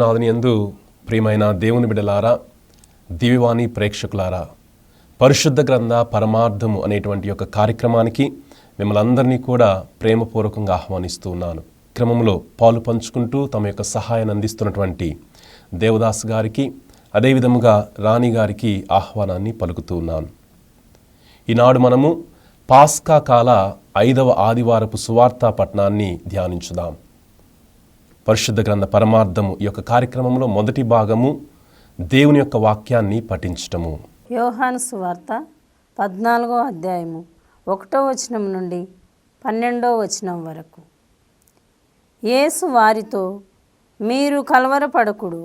నాదుని యందు ప్రియమైన దేవుని బిడ్డలారా, దివ్యవాణి ప్రేక్షకులారా, పరిశుద్ధ గ్రంథ పరమార్థము అనేటువంటి యొక్క కార్యక్రమానికి మిమ్మల్ని అందరినీ కూడా ప్రేమపూర్వకంగా ఆహ్వానిస్తూ ఉన్నాను. క్రమంలో పాలు పంచుకుంటూ తమ యొక్క సహాయాన్ని అందిస్తున్నటువంటి దేవదాస్ గారికి, అదేవిధముగా రాణి గారికి ఆహ్వానాన్ని పలుకుతూ ఉన్నాను. ఈనాడు మనము పాస్కా కాల 5వ ఆదివారపు సువార్తా పఠనాన్ని ధ్యానించుదాం. పరిశుద్ధ గ్రంథ పరమార్థము ఈ యొక్క కార్యక్రమంలో మొదటి భాగము దేవుని యొక్క వాక్యాన్ని పఠించటము. యోహాను సువార్త 14వ అధ్యాయము 1వ వచనం నుండి 12వ వచనం వరకు. యేసు వారితో, మీరు కలవరపడకుడు,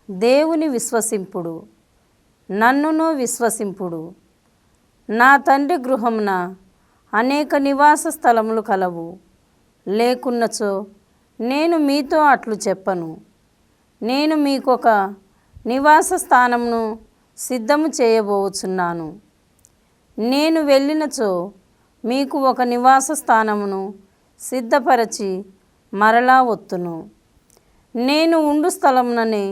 దేవుని విశ్వసింపుడు, నన్నును విశ్వసింపుడు. నా తండ్రి గృహమున అనేక నివాస స్థలములు కలవు. లేకున్నచో నేను మీతో అట్లు చెప్పను. నేను మీకొక నివాస స్థానమును సిద్ధము చేయబోచున్నాను. నేను వెళ్ళినచో మీకు ఒక నివాస స్థానమును సిద్ధపరచి మరలా వత్తును. నేను ఉండు స్థలముననే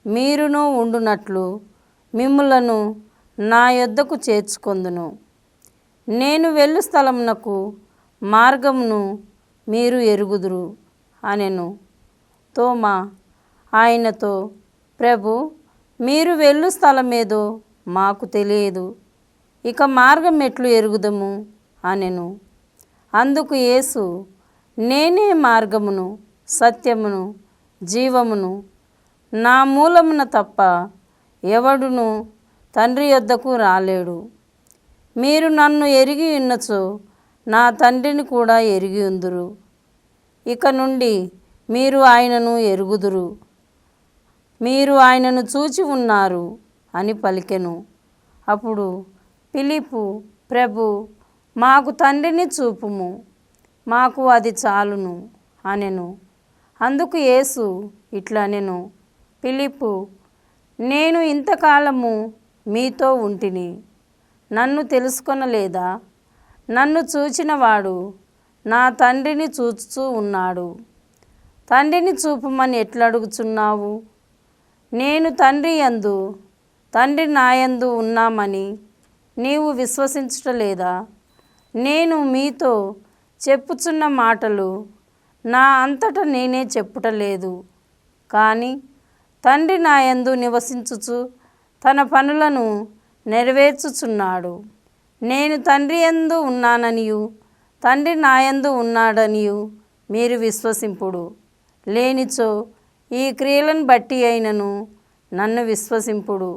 మీరును ఉండునట్లు మిమ్ములను నా యొద్దకు చేర్చుకొందును. నేను వెళ్ళు స్థలమునకు మార్గమును మీరు ఎరుగుదురు అనెను. తోమా ఆయనతో, ప్రభు, మీరు వెళ్ళు స్థలమేదో మాకు తెలియదు, ఇక మార్గం ఎట్లు ఎరుగుదము అనెను. అందుకు యేసు, నేనే మార్గమును సత్యమును జీవమును, నా మూలమున తప్ప ఎవడును తండ్రి యొద్దకు రాలేడు. మీరు నన్ను ఎరిగి ఉన్నచో నా తండ్రిని కూడా ఎరిగి ఉందురు. ఇక నుండి మీరు ఆయనను ఎరుగుదురు, మీరు ఆయనను చూచి ఉన్నారు అని పలికెను. అప్పుడు ఫిలిప్పు, ప్రభు, మాకు తండ్రిని చూపుము, మాకు అది చాలును అనెను. అందుకు యేసు ఇట్లా అనెను, ఫిలిప్పు, నేను ఇంతకాలము మీతో ఉంటిని, నన్ను తెలుసుకొనలేదా? నన్ను చూచినవాడు నా తండ్రిని చూచుచూ ఉన్నాడు. తండ్రిని చూపమని ఎట్లడుగుచున్నావు? నేను తండ్రి యందు, తండ్రి నాయందు ఉన్నామని నీవు విశ్వసించటలేదా? నేను మీతో చెప్పుచున్న మాటలు నా అంతటా నేనే చెప్పుటలేదు, కానీ తండ్రి నాయందు నివసించుచు తన పనులను నెరవేర్చుచున్నాడు. నేను తండ్రి యందు ఉన్నాననియు తండ్రి నాయందు ఉన్నాడనియు మీరు విశ్వసింపుడు. లేనిచో ఈ క్రియలను బట్టి అయినను నన్ను విశ్వసింపుడు.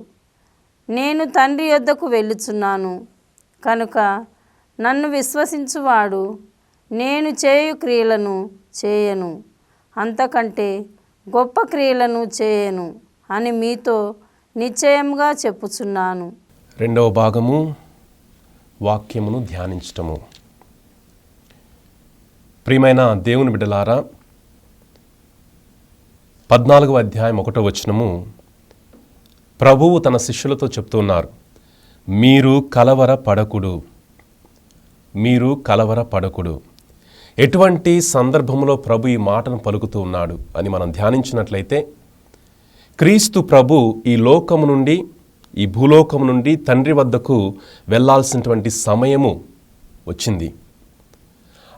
నేను తండ్రి యొద్దకు వెళ్ళుచున్నాను కనుక నన్ను విశ్వసించువాడు నేను చేయు క్రియలను చేయను, అంతకంటే గొప్ప క్రియలను చేయను అని మీతో నిశ్చయంగా చెప్పుచున్నాను. 2వ భాగము వాక్యమును ధ్యానించటము. ప్రియమైన దేవుని బిడ్డలారా, 14వ అధ్యాయం 1వ వచనము ప్రభువు తన శిష్యులతో చెప్తున్నారు, మీరు కలవరపడకుడు, మీరు కలవరపడకుడు. ఎటువంటి సందర్భంలో ప్రభు ఈ మాటను పలుకుతూ ఉన్నాడు అని మనం ధ్యానించినట్లయితే, క్రీస్తు ప్రభు ఈ లోకము నుండి, ఈ భూలోకము నుండి తండ్రి వద్దకు వెళ్ళాల్సినటువంటి సమయము వచ్చింది.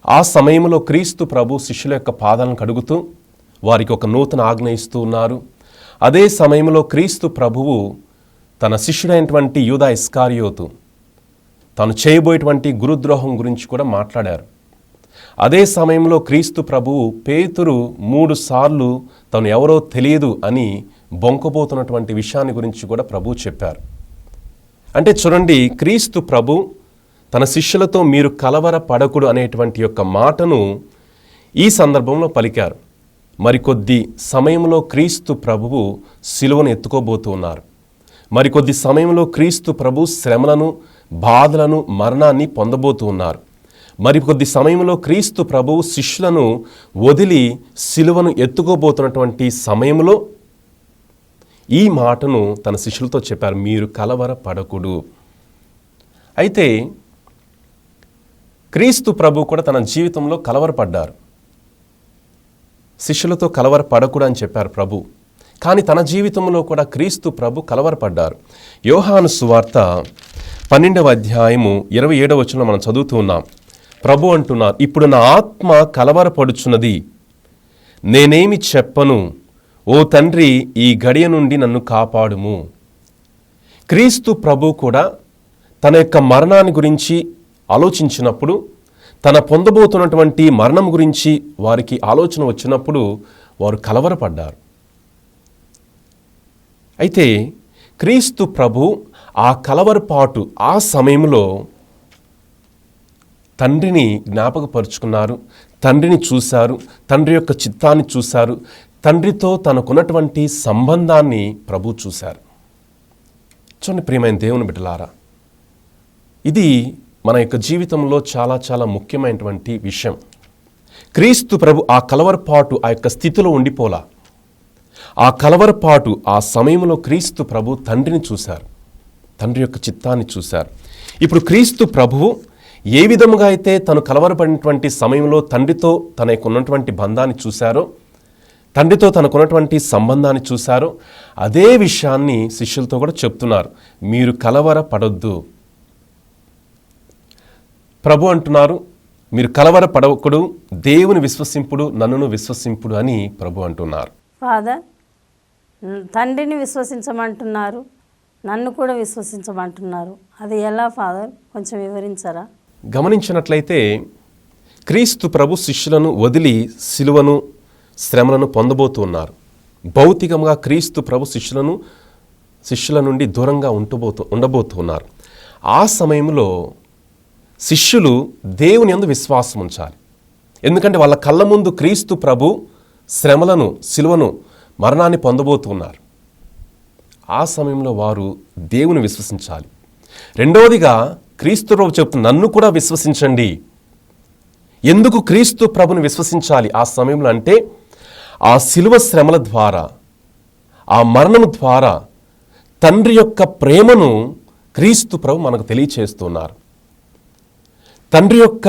ఆ సమయంలో క్రీస్తు ప్రభు శిష్యుల యొక్క పాదాలను కడుగుతూ వారికి ఒక నూతన ఆజ్ఞ ఇస్తూ ఉన్నారు. అదే సమయంలో క్రీస్తు ప్రభువు తన శిష్యుడైనటువంటి యూదా ఇస్కారియోతు తను చేయబోయేటువంటి గురుద్రోహం గురించి కూడా మాట్లాడారు. అదే సమయంలో క్రీస్తు ప్రభువు పేతురు 3 సార్లు తను ఎవరో తెలియదు అని బొంకబోతున్నటువంటి విషయాన్ని గురించి కూడా ప్రభువు చెప్పారు. అంటే చూడండి, క్రీస్తు ప్రభు తన శిష్యులతో మీరు కలవరపడకుడు అనేటువంటి యొక్క మాటను ఈ సందర్భంలో పలికారు. మరికొద్ది సమయంలో క్రీస్తు ప్రభువు సిలువను ఎత్తుకోబోతూ ఉన్నారు. మరికొద్ది సమయంలో క్రీస్తు ప్రభు శ్రమలను, బాధలను, మరణాన్ని పొందబోతూ ఉన్నారు. మరికొద్ది సమయంలో క్రీస్తు ప్రభువు శిష్యులను వదిలి సిలువను ఎత్తుకోబోతున్నటువంటి సమయంలో ఈ మాటను తన శిష్యులతో చెప్పారు, మీరు కలవరపడకుడు. అయితే క్రీస్తు ప్రభు కూడా తన జీవితంలో కలవరపడ్డారు. శిష్యులతో కలవరపడకూడదు అని చెప్పారు ప్రభు. కానీ తన జీవితంలో కూడా క్రీస్తు ప్రభు కలవరపడ్డారు. యోహాను సువార్త 12వ అధ్యాయము 27వ వచనంలో మనం చదువుతూ ఉన్నాం. ప్రభు అంటున్నారు, ఇప్పుడు నా ఆత్మ కలవరపడుచున్నది, నేనేమి చెప్పను, ఓ తండ్రి ఈ గడియ నుండి నన్ను కాపాడుము. క్రీస్తు ప్రభు కూడా తన యొక్క మరణాన్ని గురించి ఆలోచించినప్పుడు, తన పొందబోతున్నటువంటి మరణం గురించి వారికి ఆలోచన వచ్చినప్పుడు వారు కలవరపడ్డారు. అయితే క్రీస్తు ప్రభు ఆ కలవరపాటు ఆ సమయంలో తండ్రిని జ్ఞాపకపరుచుకున్నారు, తండ్రిని చూశారు, తండ్రి యొక్క చిత్తాన్ని చూశారు, తండ్రితో తనకున్నటువంటి సంబంధాన్ని ప్రభు చూశారు. చూడండి ప్రియమైన దేవుని బిడ్డలారా, ఇది మన యొక్క జీవితంలో చాలా చాలా ముఖ్యమైనటువంటి విషయం. క్రీస్తు ప్రభు ఆ కలవరపాటు ఆ యొక్క స్థితిలో ఉండిపోలా. ఆ కలవరపాటు ఆ సమయంలో క్రీస్తు ప్రభు తండ్రిని చూశారు, తండ్రి యొక్క చిత్తాన్ని చూశారు. ఇప్పుడు క్రీస్తు ప్రభువు ఏ విధముగా అయితే తను కలవరపడినటువంటి సమయంలో తండ్రితో తనకున్నటువంటి బంధాన్ని చూశారో, తండ్రితో తనకున్నటువంటి సంబంధాన్ని చూశారో, అదే విషయాన్ని శిష్యులతో కూడా చెప్తున్నారు. మీరు కలవరపడొద్దు. ప్రభు అంటున్నారు, మీరు కలవరపడకుడు, దేవుని విశ్వసింపుడు, నన్నును విశ్వసింపుడు అని ప్రభు అంటున్నారు. ఫాదర్, తండ్రిని విశ్వసించమంటున్నారు, నన్ను కూడా విశ్వసించమంటున్నారు. అది ఎలా ఫాదర్, కొంచెం వివరించరా? గమనించినట్లయితే క్రీస్తు ప్రభు శిష్యులను వదిలి సిలువను శ్రమలను పొందబోతున్నారు. భౌతికంగా క్రీస్తు ప్రభు శిష్యుల నుండి దూరంగా ఉండబోతున్నారు. ఆ సమయంలో శిష్యులు దేవుని యందు విశ్వాసం ఉంచాలి. ఎందుకంటే వాళ్ళ కళ్ళ ముందు క్రీస్తు ప్రభు శ్రమలను, సిలువను, మరణాన్ని పొందబోతున్నారు. ఆ సమయంలో వారు దేవుని విశ్వసించాలి. రెండవదిగా క్రీస్తు ప్రభు చెప్తున్న నన్ను కూడా విశ్వసించండి. ఎందుకు క్రీస్తు ప్రభుని విశ్వసించాలి ఆ సమయంలో అంటే, ఆ సిలువ శ్రమల ద్వారా, ఆ మరణము ద్వారా తండ్రి యొక్క ప్రేమను క్రీస్తు ప్రభు మనకు తెలియచేస్తున్నారు. తండ్రి యొక్క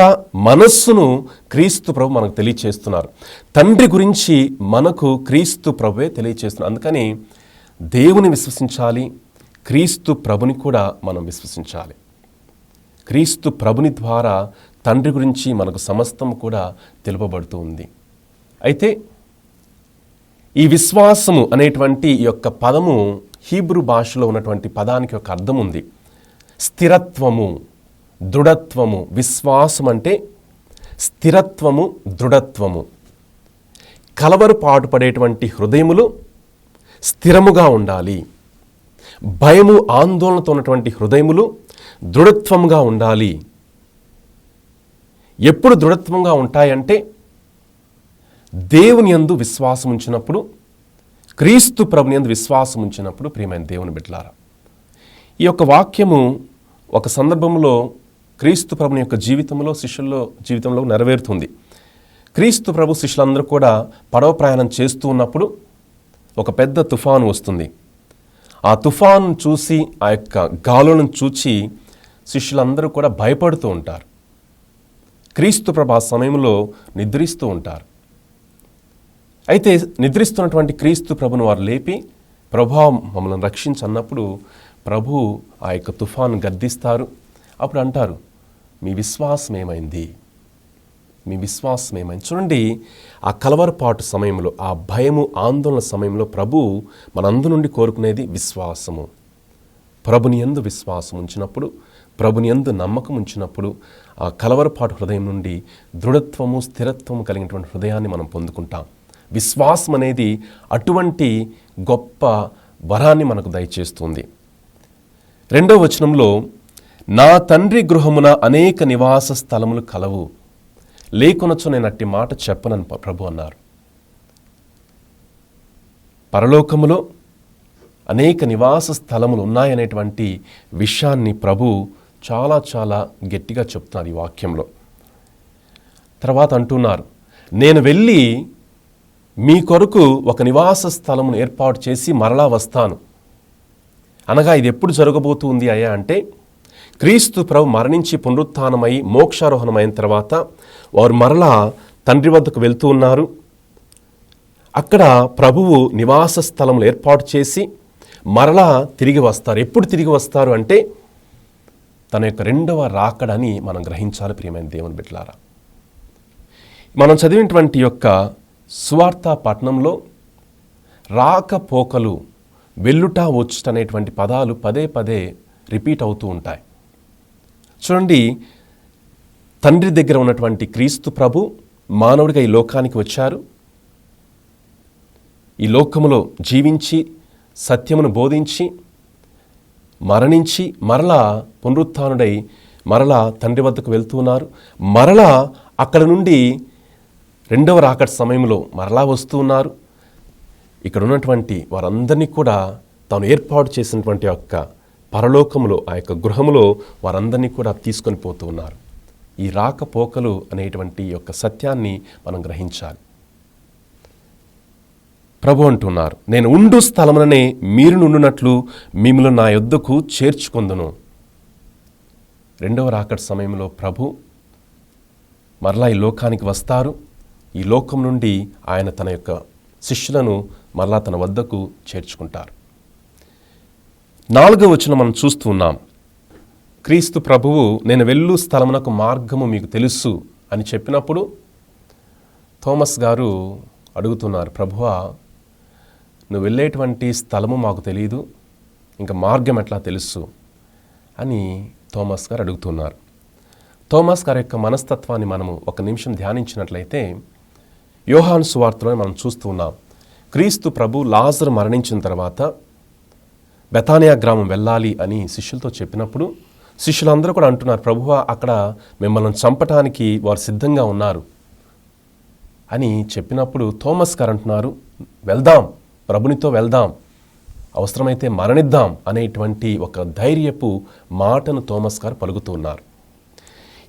మనస్సును క్రీస్తు ప్రభు మనకు తెలియచేస్తున్నారు. తండ్రి గురించి మనకు క్రీస్తు ప్రభువే తెలియచేస్తున్నారు. అందుకని దేవుని విశ్వసించాలి, క్రీస్తు ప్రభుని కూడా మనం విశ్వసించాలి. క్రీస్తు ప్రభుని ద్వారా తండ్రి గురించి మనకు సమస్తం కూడా తెలుపబడుతూ ఉంది. అయితే ఈ విశ్వాసము అనేటువంటి ఈ యొక్క పదము హీబ్రూ భాషలో ఉన్నటువంటి పదానికి ఒక అర్థం ఉంది. స్థిరత్వము, దృఢత్వము. విశ్వాసం అంటే స్థిరత్వము, దృఢత్వము. కలవరపాటు పడేటువంటి హృదయములు స్థిరముగా ఉండాలి. భయము, ఆందోళనతో ఉన్నటువంటి హృదయములు దృఢత్వంగా ఉండాలి. ఎప్పుడు దృఢత్వంగా ఉంటాయంటే దేవుని యందు విశ్వాసం ఉంచినప్పుడు, క్రీస్తు ప్రభుని యందు విశ్వాసం ఉంచినప్పుడు. ప్రియమైన దేవుని బిడ్డలారా, ఈ యొక్క వాక్యము ఒక సందర్భంలో క్రీస్తు ప్రభుని యొక్క శిష్యుల జీవితంలో నెరవేరుతుంది. క్రీస్తు ప్రభు శిష్యులందరూ కూడా పడవ ప్రయాణం చేస్తూ ఉన్నప్పుడు ఒక పెద్ద తుఫాను వస్తుంది. ఆ తుఫాను చూసి, ఆ యొక్క గాలులను చూచి శిష్యులందరూ కూడా భయపడుతూ ఉంటారు. క్రీస్తు ప్రభు ఆ సమయంలో నిద్రిస్తూ ఉంటారు. అయితే నిద్రిస్తున్నటువంటి క్రీస్తు ప్రభును వారు లేపి, ప్రభువా మమ్మల్ని రక్షించన్నప్పుడు ప్రభు ఆ యొక్క తుఫాను గద్దిస్తారు. అప్పుడు అంటారు, మీ విశ్వాసం ఏమైంది, మీ విశ్వాసం ఏమైంది. చూడండి, ఆ కలవరపాటు సమయంలో, ఆ భయము, ఆందోళన సమయంలో ప్రభు మనందరి నుండి కోరుకునేది విశ్వాసము. ప్రభుని యందు విశ్వాసం ఉంచినప్పుడు, ప్రభుని యందు నమ్మకం ఉంచినప్పుడు, ఆ కలవరపాటు హృదయం నుండి దృఢత్వము, స్థిరత్వము కలిగినటువంటి హృదయాన్ని మనం పొందుకుంటాం. విశ్వాసం అనేది అటువంటి గొప్ప వరాన్ని మనకు దయచేస్తుంది. 2వ వచనంలో, నా తండ్రి గృహమున అనేక నివాస స్థలములు కలవు, లేకునొచ్చు నేను అట్టి మాట చెప్పనని ప్రభు అన్నారు. పరలోకములో అనేక నివాస స్థలములు ఉన్నాయనేటువంటి విషయాన్ని ప్రభు చాలా చాలా గట్టిగా చెప్తున్నారు ఈ వాక్యంలో. తర్వాత అంటున్నారు, నేను వెళ్ళి మీ కొరకు ఒక నివాస స్థలమును ఏర్పాటు చేసి మరలా వస్తాను. అనగా ఇది ఎప్పుడు జరగబోతుంది అయ్యా అంటే, క్రీస్తు ప్రభు మరణించి పునరుత్థానమై మోక్షారోహణమైన తర్వాత వారు మరలా తండ్రి వద్దకు వెళ్తూ ఉన్నారు. అక్కడ ప్రభువు నివాస స్థలములు ఏర్పాటు చేసి మరలా తిరిగి వస్తారు. ఎప్పుడు తిరిగి వస్తారు అంటే తన యొక్క రెండవ రాకడని మనం గ్రహించాలి ప్రియమైన దేవుని బిడ్డలారా. మనం చదివినటువంటి యొక్క సువార్త పట్టణంలో రాకపోకలు, వెళ్ళుట వచ్చుట అనేటువంటి పదాలు పదే పదే రిపీట్ అవుతూ ఉంటాయి. చూడండి, తండ్రి దగ్గర ఉన్నటువంటి క్రీస్తు ప్రభు మానవుడిగా ఈ లోకానికి వచ్చారు. ఈ లోకములో జీవించి సత్యమును బోధించి మరణించి మరలా పునరుత్థానుడై మరలా తండ్రి వద్దకు వెళ్తున్నారు. మరలా అక్కడ నుండి రెండవ రాకడ సమయంలో మరలా వస్తూ ఉన్నారు. ఇక్కడ ఉన్నటువంటి వారందరినీ కూడా తాను ఏర్పాటు చేసినటువంటి యొక్క పరలోకములో, ఆ యొక్క గృహములో వారందరినీ కూడా తీసుకొని పోతూ ఉన్నారు. ఈ రాకపోకలు అనేటువంటి యొక్క సత్యాన్ని మనం గ్రహించాలి. ప్రభు అంటున్నారు, నేను ఉండు స్థలముననే మీరు నుండునట్లు మిమ్మల్ని నా యొద్దకు చేర్చుకొందును. రెండవ రాకడ సమయంలో ప్రభు మరలా ఈ లోకానికి వస్తారు. ఈ లోకం నుండి ఆయన తన యొక్క శిష్యులను మరలా తన వద్దకు చేర్చుకుంటారు. 4వ వచనం మనం చూస్తూ ఉన్నాం. క్రీస్తు ప్రభువు నేను వెళ్ళు స్థలమునకు మార్గము మీకు తెలుసు అని చెప్పినప్పుడు థోమస్ గారు అడుగుతున్నారు, ప్రభువా నువ్వు వెళ్ళేటువంటి స్థలము మాకు తెలియదు, ఇంకా మార్గం ఎట్లా తెలుసు అని థోమస్ గారు అడుగుతున్నారు. థోమస్ గారి యొక్క మనస్తత్వాన్ని మనము ఒక నిమిషం ధ్యానించినట్లయితే యోహాను సువార్తలో మనం చూస్తూ ఉన్నాం. క్రీస్తు ప్రభు లాజరు మరణించిన తర్వాత బెతానియా గ్రామం వెళ్ళాలి అని శిష్యులతో చెప్పినప్పుడు శిష్యులందరూ కూడా అంటున్నారు, ప్రభువా అక్కడ మిమ్మల్ని చంపటానికి వారు సిద్ధంగా ఉన్నారు అని చెప్పినప్పుడు థోమస్ గారు అంటున్నారు, వెళ్దాం, ప్రభునితో వెళ్దాం, అవసరమైతే మరణిద్దాం అనేటువంటి ఒక ధైర్యపు మాటను థోమస్ గారు పలుకుతూ ఉన్నారు.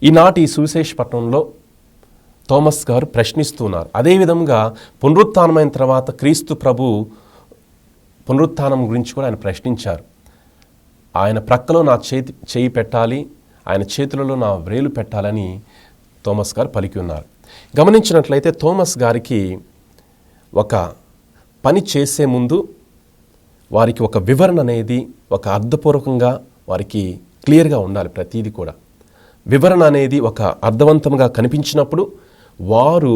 ఈనాటి సువిశేష పట్టణంలో థోమస్ గారు ప్రశ్నిస్తున్నారు. అదేవిధంగా పునరుత్థానమైన తర్వాత క్రీస్తు ప్రభు పునరుత్థానం గురించి కూడా ఆయన ప్రశ్నించారు. ఆయన ప్రక్కలో నా చేయి పెట్టాలి, ఆయన చేతులలో నా వ్రేలు పెట్టాలని థోమస్ గారు పలికి ఉన్నారు. గమనించినట్లయితే థోమస్ గారికి ఒక పని చేసే ముందు వారికి ఒక వివరణ అనేది ఒక అర్థపూర్వకంగా వారికి క్లియర్గా ఉండాలి. ప్రతీది కూడా వివరణ అనేది ఒక అర్థవంతంగా కనిపించినప్పుడు వారు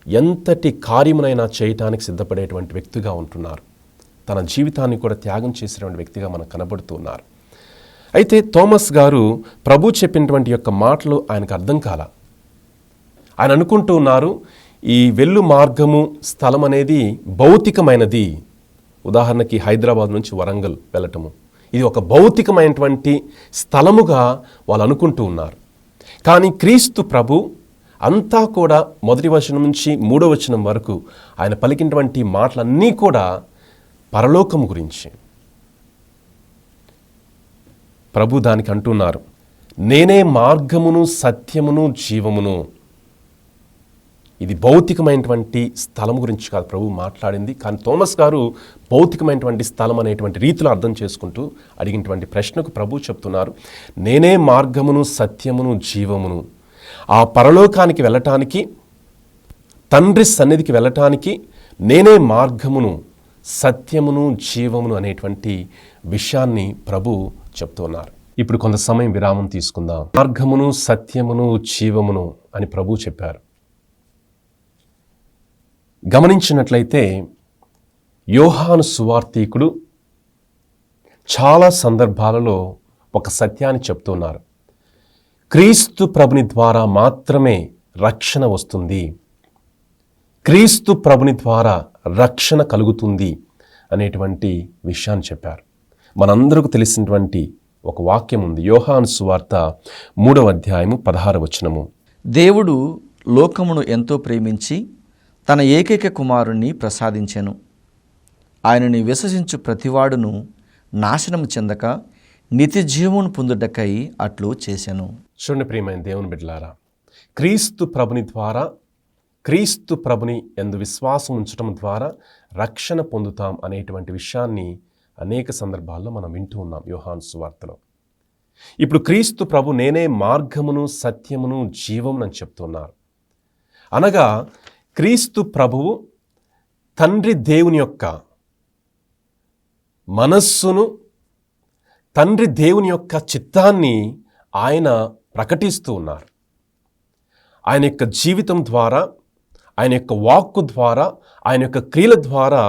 ఎంతటి కార్యమునైనా చేయటానికి సిద్ధపడేటువంటి వ్యక్తిగా ఉంటున్నారు. తన జీవితాన్ని కూడా త్యాగం చేసినటువంటి వ్యక్తిగా మనకు కనబడుతున్నారు. అయితే థోమస్ గారు ప్రభు చెప్పినటువంటి యొక్క మాటలు ఆయనకు అర్థం కాల. ఆయన అనుకుంటూ ఉన్నారు, ఈ వెళ్ళు మార్గము స్థలం అనేది భౌతికమైనది. ఉదాహరణకి హైదరాబాద్ నుంచి వరంగల్ వెళ్ళటము, ఇది ఒక భౌతికమైనటువంటి స్థలముగా వాళ్ళు అనుకుంటూ ఉన్నారు. కానీ క్రీస్తు ప్రభు అంతా కూడా 1వ వచనం నుంచి 3వ వచనం వరకు ఆయన పలికినటువంటి మాటలన్నీ కూడా పరలోకము గురించి. ప్రభు దానికి అంటున్నారు, నేనే మార్గమును సత్యమును జీవమును. ఇది భౌతికమైనటువంటి స్థలం గురించి కాదు ప్రభు మాట్లాడింది. కానీ థోమస్ గారు భౌతికమైనటువంటి స్థలం అనేటువంటి రీతిలో అర్థం చేసుకుంటూ అడిగినటువంటి ప్రశ్నకు ప్రభు చెప్తున్నారు, నేనే మార్గమును సత్యమును జీవమును. ఆ పరలోకానికి వెళ్ళటానికి, తండ్రి సన్నిధికి వెళ్ళటానికి నేనే మార్గమును సత్యమును జీవమును అనేటువంటి విషయాన్ని ప్రభు చెప్తున్నారు. ఇప్పుడు కొంత సమయం విరామం తీసుకుందాం. మార్గమును సత్యమును జీవమును అని ప్రభు చెప్పారు. గమనించినట్లయితే యోహాను సువార్తీకుడు చాలా సందర్భాలలో ఒక సత్యాన్ని చెప్తున్నారు. క్రీస్తు ప్రభుని ద్వారా మాత్రమే రక్షణ వస్తుంది, క్రీస్తు ప్రభుని ద్వారా రక్షణ కలుగుతుంది అనేటువంటి విషయాన్ని చెప్పారు. మనందరికీ తెలిసినటువంటి ఒక వాక్యం ఉంది. యోహాను సువార్త 3వ అధ్యాయము 16వ వచనము. దేవుడు లోకమును ఎంతో ప్రేమించి తన ఏకైక కుమారుణ్ణి ప్రసాదించెను. ఆయనని విశ్వసించు ప్రతివాడును నాశనము చెందక నిత్య జీవమును పొందుటకై అట్లు చేసెను. చూడండి ప్రియమైన దేవుని బిడ్డలారా, క్రీస్తు ప్రభుని ద్వారా, క్రీస్తు ప్రభుని యందు విశ్వాసం ఉంచడం ద్వారా రక్షణ పొందుతాం అనేటువంటి విషయాన్ని అనేక సందర్భాల్లో మనం వింటూ ఉన్నాం యోహాను సువార్తలో. ఇప్పుడు క్రీస్తు ప్రభు నేనే మార్గమును సత్యమును జీవమును అని చెప్తున్నారు. అనగా క్రీస్తు ప్రభువు తండ్రి దేవుని యొక్క మనస్సును, తండ్రి దేవుని యొక్క చిత్తాన్ని ఆయన ప్రకటిస్తూ ఉన్నారు. ఆయన యొక్క జీవితం ద్వారా, ఆయన యొక్క వాక్కు ద్వారా, ఆయన యొక్క క్రియల ద్వారా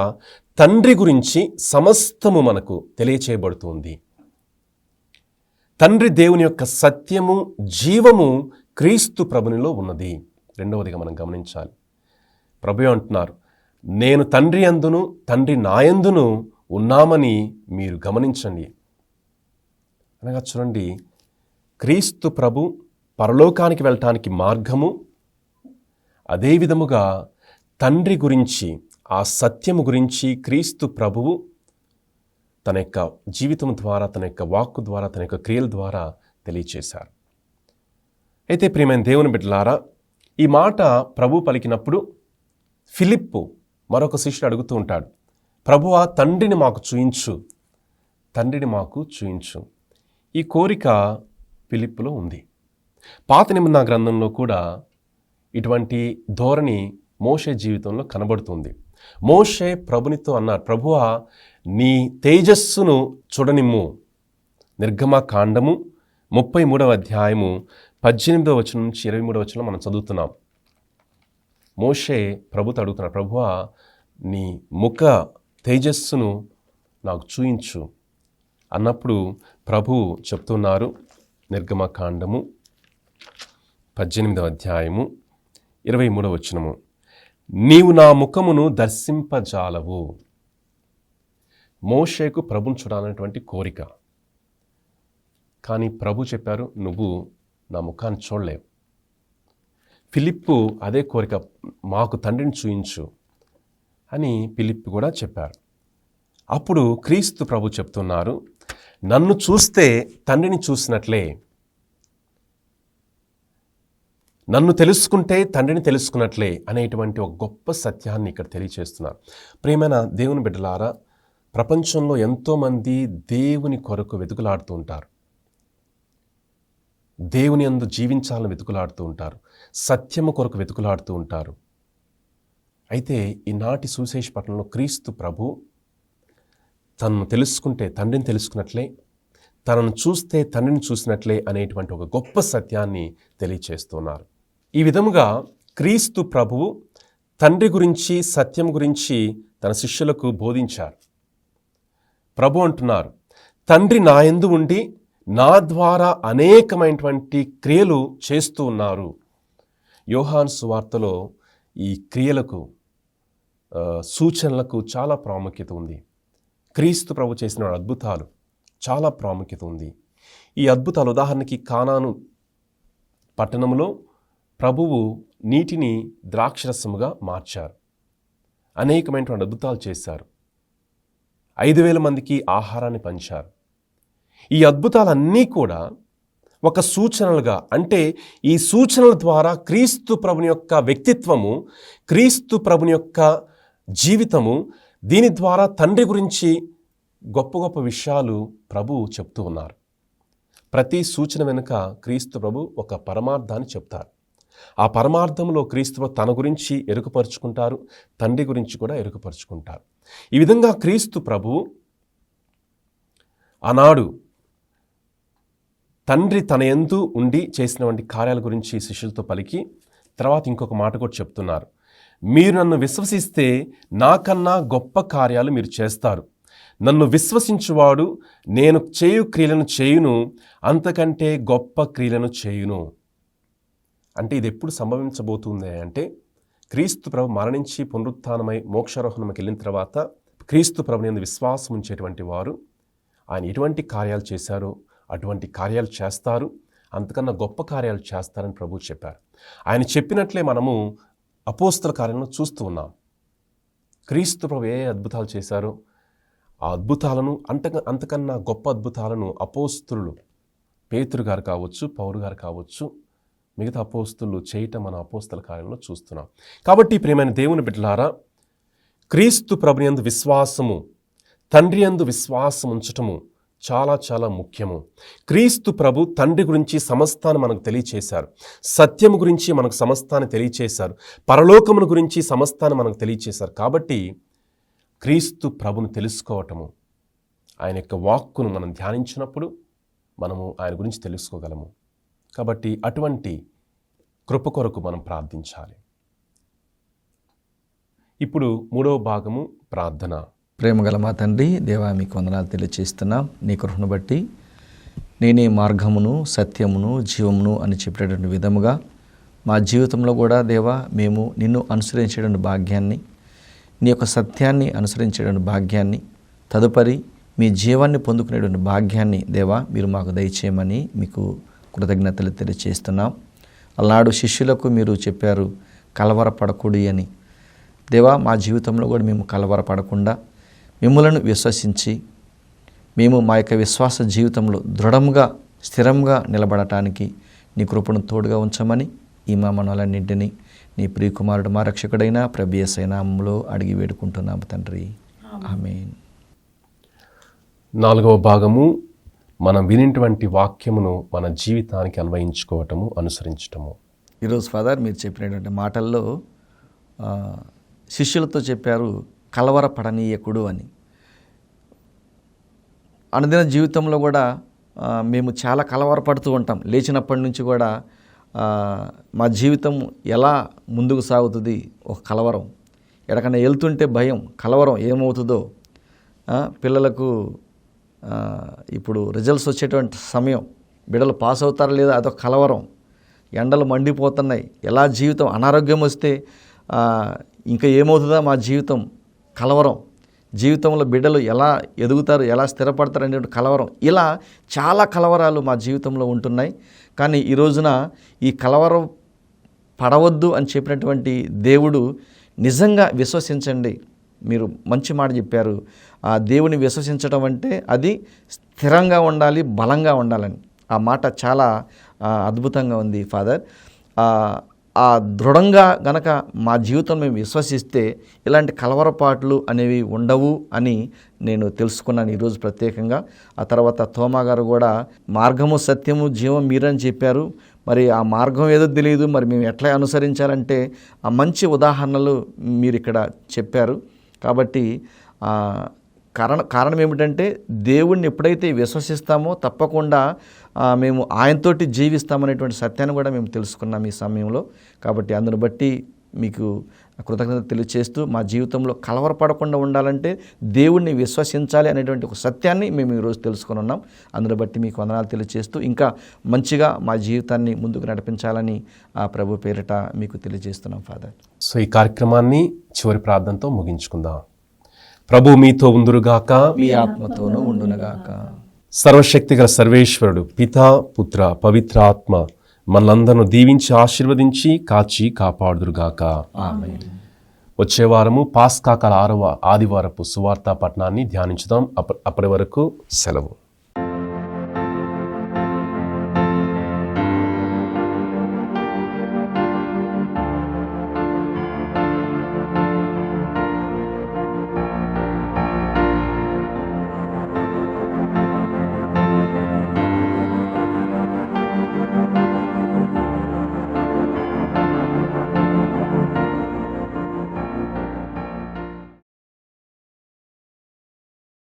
తండ్రి గురించి సమస్తము మనకు తెలియచేయబడుతుంది. తండ్రి దేవుని యొక్క సత్యము, జీవము క్రీస్తు ప్రభునిలో ఉన్నది. రెండవదిగా మనం గమనించాలి. ప్రభు అంటున్నారు, నేను తండ్రి యందును తండ్రి నాయందును ఉన్నామని మీరు గమనించండి. అనగా చూడండి, క్రీస్తు ప్రభు పరలోకానికి వెళ్ళటానికి మార్గము, అదే విధముగా తండ్రి గురించి, ఆ సత్యము గురించి క్రీస్తు ప్రభువు తన యొక్క జీవితం ద్వారా, తన యొక్క వాక్కు ద్వారా, తన యొక్క క్రియల ద్వారా తెలియచేశారు. అయితే ప్రియమైన దేవుని బిడ్డలారా, ఈ మాట ప్రభు పలికినప్పుడు ఫిలిప్పు మరొక శిష్యుడు అడుగుతూ ఉంటాడు, ప్రభువా, తండ్రిని మాకు చూయించు, తండ్రిని మాకు చూయించు. ఈ కోరిక ఫిలిప్పులో ఉంది. పాత నిబంధన గ్రంథంలో కూడా ఇటువంటి ధోరణి మోషే జీవితంలో కనబడుతుంది. మోషే ప్రభునితో అన్నారు, ప్రభువా, నీ తేజస్సును చూడనిమ్ము. నిర్గమకాండము 33వ అధ్యాయము 18వ వచనం నుంచి 23వ వచనం మనం చదువుతున్నాం. మోషే ప్రభుతో అడుగుతున్నాడు, ప్రభువా, నీ ముఖ తేజస్సును నాకు చూయించు అన్నప్పుడు ప్రభువు చెప్తున్నారు, నిర్గమకాండము 18వ అధ్యాయము 23వ వచనము, నీవు నా ముఖమును దర్శింపజాలవు. మోషేకు ప్రభుని చూడాలనేటువంటి కోరిక, కానీ ప్రభు చెప్పారు, నువ్వు నా ముఖాన్ని చూడలేవు. ఫిలిప్పు అదే కోరిక, మాకు తండ్రిని చూయించు అని ఫిలిప్పు కూడా చెప్పారు. అప్పుడు క్రీస్తు ప్రభు చెప్తున్నారు, నన్ను చూస్తే తండ్రిని చూసినట్లే, నన్ను తెలుసుకుంటే తండ్రిని తెలుసుకున్నట్లే అనేటువంటి ఒక గొప్ప సత్యాన్ని ఇక్కడ తెలియచేస్తున్నారు. ప్రియమైన దేవుని బిడ్డలారా, ప్రపంచంలో ఎంతోమంది దేవుని కొరకు వెతుకులాడుతూ ఉంటారు, దేవుని యందు జీవించాలని వెతుకులాడుతూ ఉంటారు, సత్యము కొరకు వెతుకులాడుతూ ఉంటారు. అయితే ఈనాటి సువిశేష పట్టణంలో క్రీస్తు ప్రభు తనను తెలుసుకుంటే తండ్రిని తెలుసుకున్నట్లే, తనను చూస్తే తండ్రిని చూసినట్లే అనేటువంటి ఒక గొప్ప సత్యాన్ని తెలియచేస్తున్నారు. ఈ విధముగా క్రీస్తు ప్రభువు తండ్రి గురించి, సత్యం గురించి తన శిష్యులకు బోధించారు. ప్రభు అంటున్నారు, తండ్రి నా యందు ఉండి నా ద్వారా అనేకమైనటువంటి క్రియలు చేస్తూ ఉన్నారు. యోహాను సువార్తలో ఈ క్రియలకు, సూచనలకు చాలా ప్రాముఖ్యత ఉంది. క్రీస్తు ప్రభు చేసిన అద్భుతాలు చాలా ప్రాముఖ్యత ఉంది. ఈ అద్భుతాలు ఉదాహరణకి కానాను పట్టణంలో ప్రభువు నీటిని ద్రాక్షరసముగా మార్చారు. అనేకమైనటువంటి అద్భుతాలు చేశారు. 5,000 మందికి ఆహారాన్ని పంచారు. ఈ అద్భుతాలన్నీ కూడా ఒక సూచనలుగా, అంటే ఈ సూచనల ద్వారా క్రీస్తు ప్రభుని యొక్క వ్యక్తిత్వము, క్రీస్తు ప్రభుని యొక్క జీవితము, దీని ద్వారా తండ్రి గురించి గొప్ప గొప్ప విషయాలు ప్రభువు చెప్తూ ఉన్నారు. ప్రతి సూచన వెనుక క్రీస్తు ప్రభు ఒక పరమార్థాన్ని చెప్తారు. ఆ పరమార్థంలో క్రీస్తు ప్రభు తన గురించి ఎరుకపరుచుకుంటారు, తండ్రి గురించి కూడా ఎరుకపరుచుకుంటారు. ఈ విధంగా క్రీస్తు ప్రభువు ఆనాడు తండ్రి తన యందు ఉండి చేసినటువంటి కార్యాల గురించి శిష్యులతో పలికి, తర్వాత ఇంకొక మాట కూడా చెప్తున్నారు, మీరు నన్ను విశ్వసిస్తే నాకన్నా గొప్ప కార్యాలు మీరు చేస్తారు. నన్ను విశ్వసించువాడు నేను చేయు క్రియలను చేయును, అంతకంటే గొప్ప క్రియలను చేయును. అంటే ఇది ఎప్పుడు సంభవించబోతుంది అంటే, క్రీస్తు ప్రభు మరణించి పునరుత్థానమై మోక్షారోహణంకి వెళ్ళిన తర్వాత క్రీస్తు ప్రభుని యందు విశ్వాసం ఉంచేటువంటి వారు ఆయన ఎటువంటి కార్యాలు చేశారో అటువంటి కార్యాలు చేస్తారు, అంతకన్నా గొప్ప కార్యాలు చేస్తారని ప్రభు చెప్పారు. ఆయన చెప్పినట్లే మనము అపోస్తల కార్యంలో చూస్తూ ఉన్నాం. క్రీస్తు ప్రభు ఏ అద్భుతాలు చేశారో ఆ అద్భుతాలను, అంతకన్నా గొప్ప అద్భుతాలను అపోస్తలులు, పేతురు గారు కావచ్చు, పౌలు గారు కావచ్చు, మిగతా అపోస్తలు చేయటం మన అపోస్తల కార్యంలో చూస్తున్నాం. కాబట్టి ప్రియమైన దేవుని బిడ్డలారా, క్రీస్తు ప్రభుని యందు విశ్వాసము, తండ్రి యందు విశ్వాసం ఉంచటము చాలా చాలా ముఖ్యము. క్రీస్తు ప్రభు తండ్రి గురించి సమస్తాన్ని మనకు తెలియచేశారు, సత్యము గురించి మనకు సమస్తాన్ని తెలియచేశారు, పరలోకమును గురించి సమస్తాన్ని మనకు తెలియచేశారు. కాబట్టి క్రీస్తు ప్రభును తెలుసుకోవటము, ఆయన యొక్క వాక్కును మనం ధ్యానించినప్పుడు మనము ఆయన గురించి తెలుసుకోగలము. కాబట్టి అటువంటి కృప కొరకు మనం ప్రార్థించాలి. ఇప్పుడు 3వ భాగము ప్రార్థన. ప్రేమగల మా తండ్రి, దేవా మీకు వందనాలు తెలియచేస్తున్నాం. నీ కృపను బట్టి నేనే మార్గమును సత్యమును జీవమును అని చెప్పేటటువంటి విధముగా మా జీవితంలో కూడా దేవా మేము నిన్ను అనుసరించేటువంటి భాగ్యాన్ని, నీ యొక్క సత్యాన్ని అనుసరించేటువంటి భాగ్యాన్ని, తదుపరి మీ జీవాన్ని పొందుకునేటువంటి భాగ్యాన్ని దేవా మీరు మాకు దయచేయమని మీకు కృతజ్ఞతలు తెలియచేస్తున్నాం. అలనాడు శిష్యులకు మీరు చెప్పారు కలవరపడకూడి అని. దేవా మా జీవితంలో కూడా మేము కలవరపడకుండా మిమ్ములను విశ్వసించి మేము మా యొక్క విశ్వాస జీవితంలో దృఢంగా స్థిరంగా నిలబడటానికి నీ కృపను తోడుగా ఉంచమని ఈ మా మనలన్నింటినీ నీ ప్రియకుమారుడు మా రక్షకుడైన ప్రభు యేసు నామములో అడిగి వేడుకుంటున్నాము తండ్రి, ఆమేన్. 4వ భాగము మనం వినినటువంటి వాక్యమును మన జీవితానికి అన్వయించుకోవటము, అనుసరించటము. ఈరోజు ఫాదర్ మీరు చెప్పినటువంటి మాటల్లో శిష్యులతో చెప్పారు కలవరపడనీయకుడు అని. అనుదిన జీవితంలో కూడా మేము చాలా కలవరపడుతూ ఉంటాం. లేచినప్పటి నుంచి కూడా మా జీవితం ఎలా ముందుకు సాగుతుంది ఒక కలవరం, ఎక్కడికైనా వెళ్తుంటే భయం, కలవరం ఏమవుతుందో. పిల్లలకు ఇప్పుడు రిజల్ట్స్ వచ్చేటువంటి సమయం, బిడ్డలు పాస్ అవుతారా లేదా అదొక కలవరం. ఎండలు మండిపోతున్నాయి, ఎలా జీవితం, అనారోగ్యం వస్తే ఇంకా ఏమవుతుందా మా జీవితం, కలవరం. జీవితంలో బిడ్డలు ఎలా ఎదుగుతారు, ఎలా స్థిరపడతారు అనేటువంటి కలవరం. ఇలా చాలా కలవరాలు మా జీవితంలో ఉంటున్నాయి. కానీ ఈ రోజున ఈ కలవరం పడవద్దు అని చెప్పినటువంటి దేవుడు నిజంగా విశ్వసించండి. మీరు మంచి మాట చెప్పారు. ఆ దేవుని విశ్వసించడం అంటే అది స్థిరంగా ఉండాలి, బలంగా ఉండాలని. ఆ మాట చాలా అద్భుతంగా ఉంది ఫాదర్. ఆ దృఢంగా గనక మా జీవితం మేము విశ్వసిస్తే ఇలాంటి కలవరపాట్లు అనేవి ఉండవు అని నేను తెలుసుకున్నాను ఈరోజు ప్రత్యేకంగా. ఆ తర్వాత తోమా గారు కూడా మార్గము సత్యము జీవం మీరని చెప్పారు. మరి ఆ మార్గం ఏదో తెలియదు, మరి మేము ఎట్లా అనుసరించాలంటే ఆ మంచి ఉదాహరణలు మీరు ఇక్కడ చెప్పారు. కాబట్టి కారణం ఏమిటంటే దేవుణ్ణి ఎప్పుడైతే విశ్వసిస్తామో తప్పకుండా మేము ఆయనతోటి జీవిస్తామనేటువంటి సత్యాన్ని కూడా మేము తెలుసుకున్నాం ఈ సమయంలో. కాబట్టి అందును బట్టి మీకు కృతజ్ఞత తెలియచేస్తూ మా జీవితంలో కలవరపడకుండా ఉండాలంటే దేవుణ్ణి విశ్వసించాలి అనేటువంటి ఒక సత్యాన్ని మేము ఈరోజు తెలుసుకుని ఉన్నాం. అందును బట్టి మీకు వందనాలు తెలియజేస్తూ ఇంకా మంచిగా మా జీవితాన్ని ముందుకు నడిపించాలని ఆ ప్రభు పేరిట మీకు తెలియజేస్తున్నాం ఫాదర్. సో ఈ కార్యక్రమాన్ని చివరి ప్రార్థనతో ముగించుకుందాం. ప్రభు మీతో ఉందురుగాక, మీ ఆత్మతోనూ ఉండునుగాక. సర్వశక్తిగల సర్వేశ్వరుడు పితా పుత్ర పవిత్ర ఆత్మ మనలందరిని దీవించి ఆశీర్వదించి కాచి కాపాడుదురుగాక. ఆమేన్. వచ్చే వారము పాస్కా కాల 6వ ఆదివారపు సువార్తా పఠనాన్ని ధ్యానించుదాం. అప్పటి వరకు సెలవు.